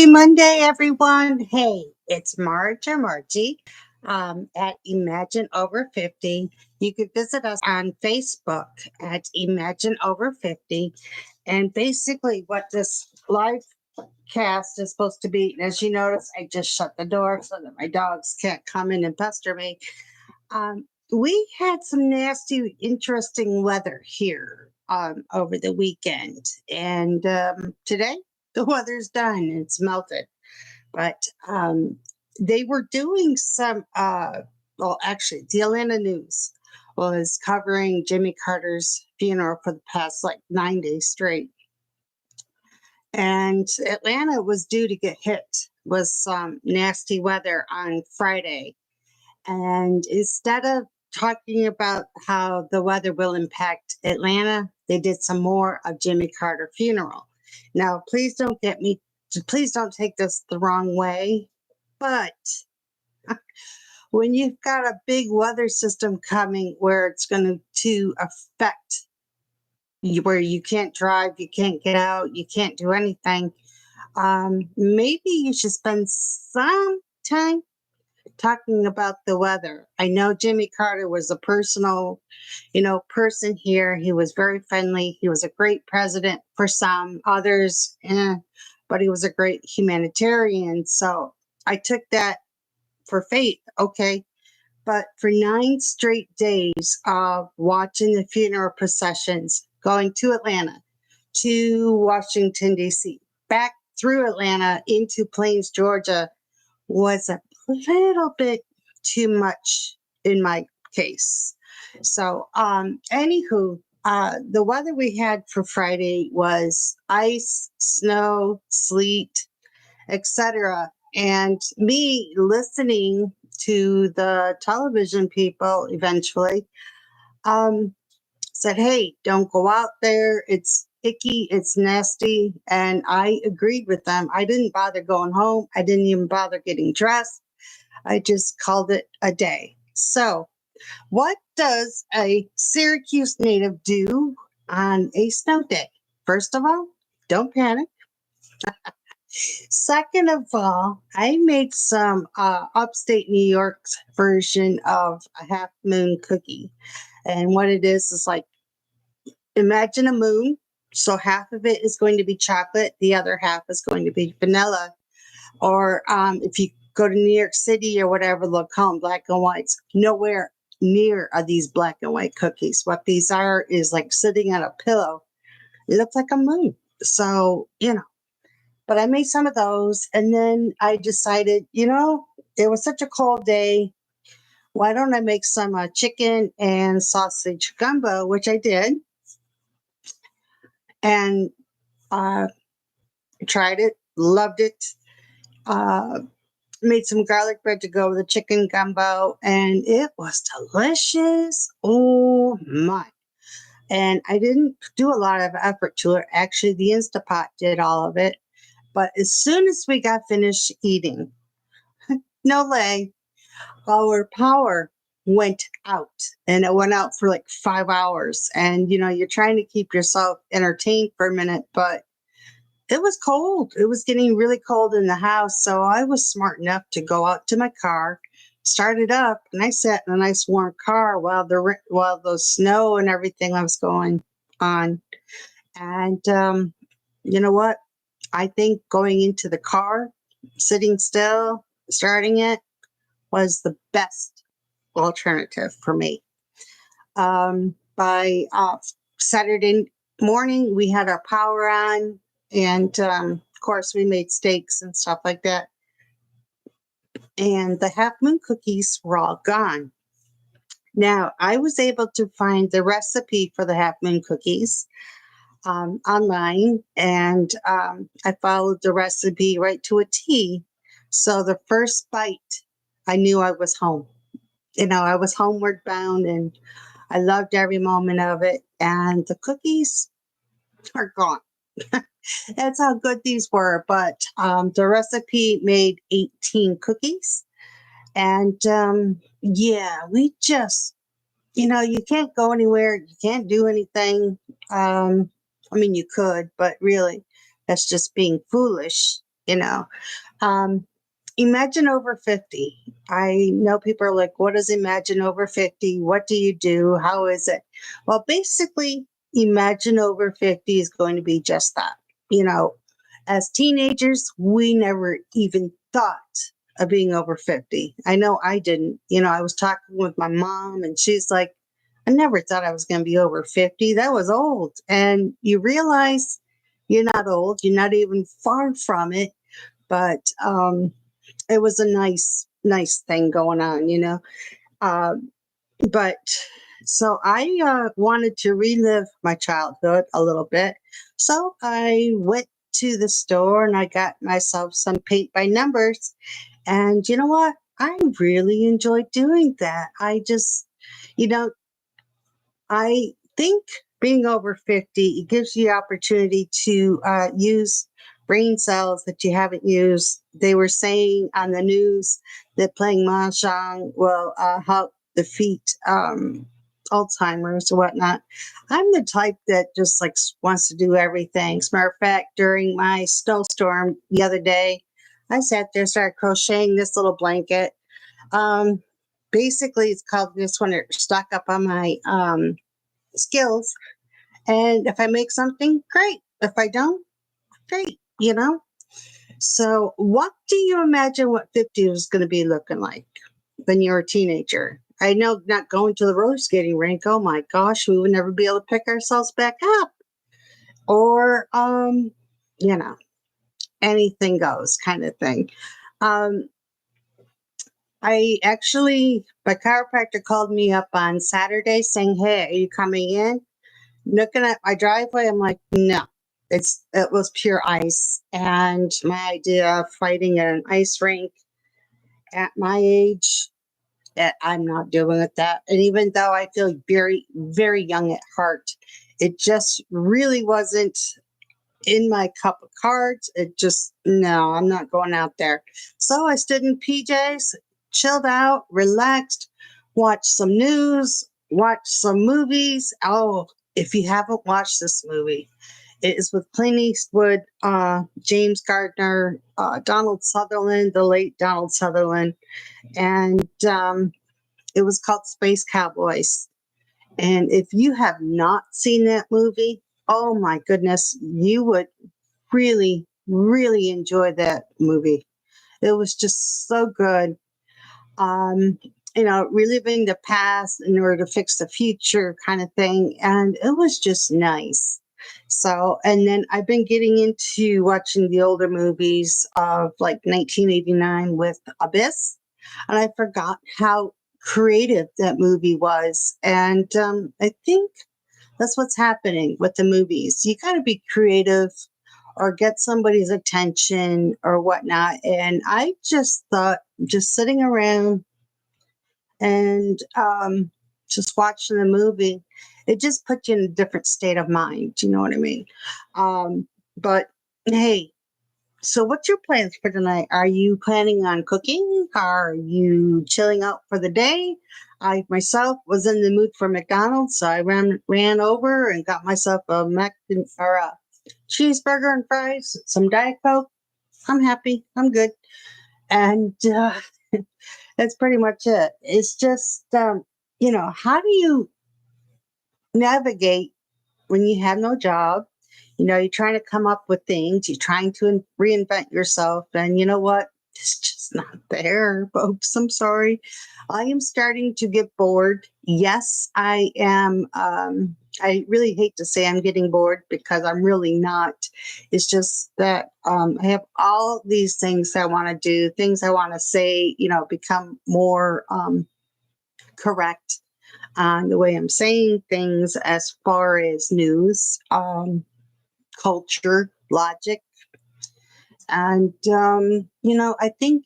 Happy Monday, everyone. Hey, it's Marge or Margie at Imagine Over 50. You can visit us on Facebook at Imagine Over 50. And basically, what this live cast is supposed to be, and as you notice, I just shut the door so that my dogs can't come in and pester me. We had some nasty, interesting weather here over the weekend. And today, the weather's done. It's melted. But they were doing some, well, actually, the Atlanta News was covering Jimmy Carter's funeral for the past like 9 days straight. And Atlanta was due to get hit with some nasty weather on Friday. And instead of talking about how the weather will impact Atlanta, they did some more of Jimmy Carter funeral. Now, please don't take this the wrong way, but when you've got a big weather system coming where it's going to affect you, where you can't drive, you can't get out, you can't do anything, maybe you should spend some time talking about the weather. I know Jimmy Carter was a personal, person here. He was very friendly. He was a great president for some others, but he was a great humanitarian. So I took that for faith. Okay. But for 9 straight days of watching the funeral processions, going to Atlanta, to Washington, D.C., back through Atlanta into Plains, Georgia, was a little bit too much in my case. So, anywho, the weather we had for Friday was ice, snow, sleet, etc. And me listening to the television people eventually said, hey, don't go out there. It's icky, it's nasty. And I agreed with them. I didn't bother going home. I didn't even bother getting dressed. I just called it a day. So, what does a Syracuse native do on a snow day? First of all, don't panic. Second of all, I made some upstate New York's version of a half moon cookie. And what it is like, imagine a moon. So half of it is going to be chocolate, the other half is going to be vanilla. Or if you go to New York City or whatever, they'll call them black and whites. Nowhere near are these black and white cookies. What these are is like sitting on a pillow. It looks like a moon. So, but I made some of those. And then I decided, it was such a cold day. Why don't I make some chicken and sausage gumbo, which I did. And tried it, loved it. Made some garlic bread to go with the chicken gumbo, and it was delicious. Oh my. And I didn't do a lot of effort to it. Actually, the Instapot did all of it. But as soon as we got finished eating, no lay, our power went out, and it went out for like 5 hours. And, you're trying to keep yourself entertained for a minute, but it was cold. It was getting really cold in the house. So I was smart enough to go out to my car, start it up, and I sat in a nice warm car while the snow and everything was going on. And you know what? I think going into the car, sitting still, starting it was the best alternative for me. By Saturday morning, we had our power on. And of course, we made steaks and stuff like that. And the half moon cookies were all gone. Now, I was able to find the recipe for the half moon cookies online, and I followed the recipe right to a T. So the first bite, I knew I was home. I was homeward bound, and I loved every moment of it. And the cookies are gone. That's how good these were. But the recipe made 18 cookies. And we just, you can't go anywhere. You can't do anything. You could, but really, that's just being foolish. you know. Um, Imagine over 50. I know people are like, what is Imagine over 50? What do you do? How is it? Well, basically, Imagine over 50 is going to be just that. You know, as teenagers, we never even thought of being over 50. I know I didn't. You know, I was talking with my mom, and she's like, I never thought I was going to be over 50. That was old. And you realize you're not old, you're not even far from it. But it was a nice thing going on, you know. Um, but so I wanted to relive my childhood a little bit. So I went to the store and I got myself some paint by numbers. And you know what? I really enjoyed doing that. I just, you know, I think being over 50, it gives you the opportunity to use brain cells that you haven't used. They were saying on the news that playing Mahjong will help defeat Alzheimer's or whatnot. I'm the type that just like wants to do everything. As a matter of fact, during my snowstorm the other day, I sat there, started crocheting this little blanket. Um, Basically, it's called this one. It stuck up on my skills. And if I make something, great. If I don't, great, you know? So, what do you imagine what 50 is going to be looking like when you're a teenager? I know not going to the roller skating rink, oh my gosh, we would never be able to pick ourselves back up. Or, you know, anything goes kind of thing. Um, I actually, my chiropractor called me up on Saturday saying, hey, are you coming in? Looking at my driveway, I'm like, no, it was pure ice. And my idea of fighting at an ice rink at my age, that I'm not doing with that. And even though I feel very, very young at heart, it just really wasn't in my cup of cards. It just, no, I'm not going out there. So I stood in PJs, chilled out, relaxed, watched some news, watched some movies. Oh, if you haven't watched this movie, it is with Clint Eastwood, James Gardner, Donald Sutherland, the late Donald Sutherland, and it was called Space Cowboys. And if you have not seen that movie, oh my goodness, you would really, really enjoy that movie. It was just so good. Um, you know, reliving the past in order to fix the future kind of thing. And it was just nice. So, and then I've been getting into watching the older movies of like 1989 with Abyss. And I forgot how creative that movie was. And I think that's what's happening with the movies. You got to be creative or get somebody's attention or whatnot. And I just thought just sitting around and just watching the movie, it just puts you in a different state of mind. Do you know what I mean? But hey, so what's your plans for tonight? Are you planning on cooking? Are you chilling out for the day? I myself was in the mood for McDonald's, so I ran over and got myself a or a cheeseburger and fries, some Diet Coke. I'm happy. I'm good. And that's pretty much it. It's just, you know, how do you navigate when you have no job? You know, you're trying to come up with things, you're trying to reinvent yourself. And you know what? It's just not there, folks. I'm sorry. I am starting to get bored. Yes, I am. I really hate to say I'm getting bored because I'm really not. It's just that I have all these things I want to do, things I want to say, you know, become more correct on the way I'm saying things as far as news, culture, logic. And, you know, I think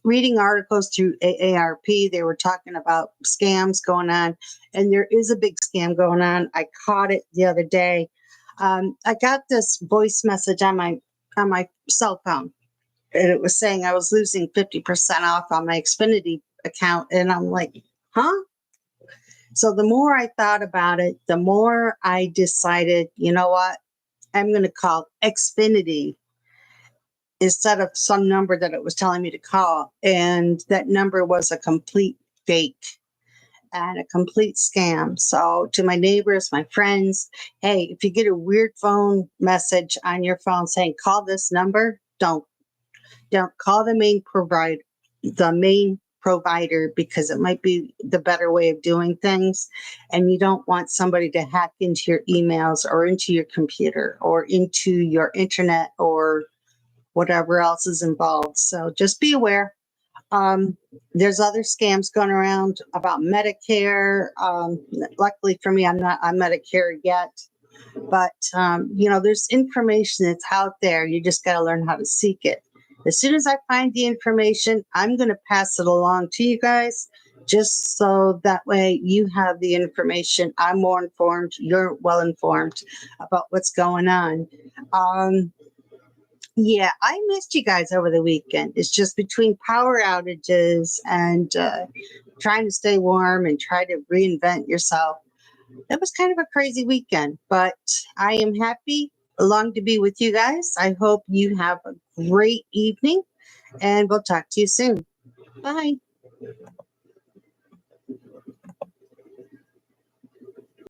reading articles through AARP, they were talking about scams going on, and there is a big scam going on. I caught it the other day. I got this voice message on my cell phone, and it was saying I was losing 50% off on my Xfinity account, and I'm like, huh? So the more I thought about it, the more I decided, you know what? I'm going to call Xfinity instead of some number that it was telling me to call. And that number was a complete fake and a complete scam. So to my neighbors, my friends, hey, if you get a weird phone message on your phone saying call this number, don't call the main provider, because it might be the better way of doing things, and you don't want somebody to hack into your emails or into your computer or into your internet or whatever else is involved. So just be aware. There's other scams going around about Medicare. Luckily for me, I'm not on Medicare yet, but there's information that's out there. You just got to learn how to seek it. As soon as I find the information, I'm going to pass it along to you guys, just so that way you have the information. I'm more informed. You're well informed about what's going on. Yeah, I missed you guys over the weekend. It's just between power outages and trying to stay warm and try to reinvent yourself. It was kind of a crazy weekend, but I am happy along to be with you guys. I hope you have a great evening, and we'll talk to you soon. Bye.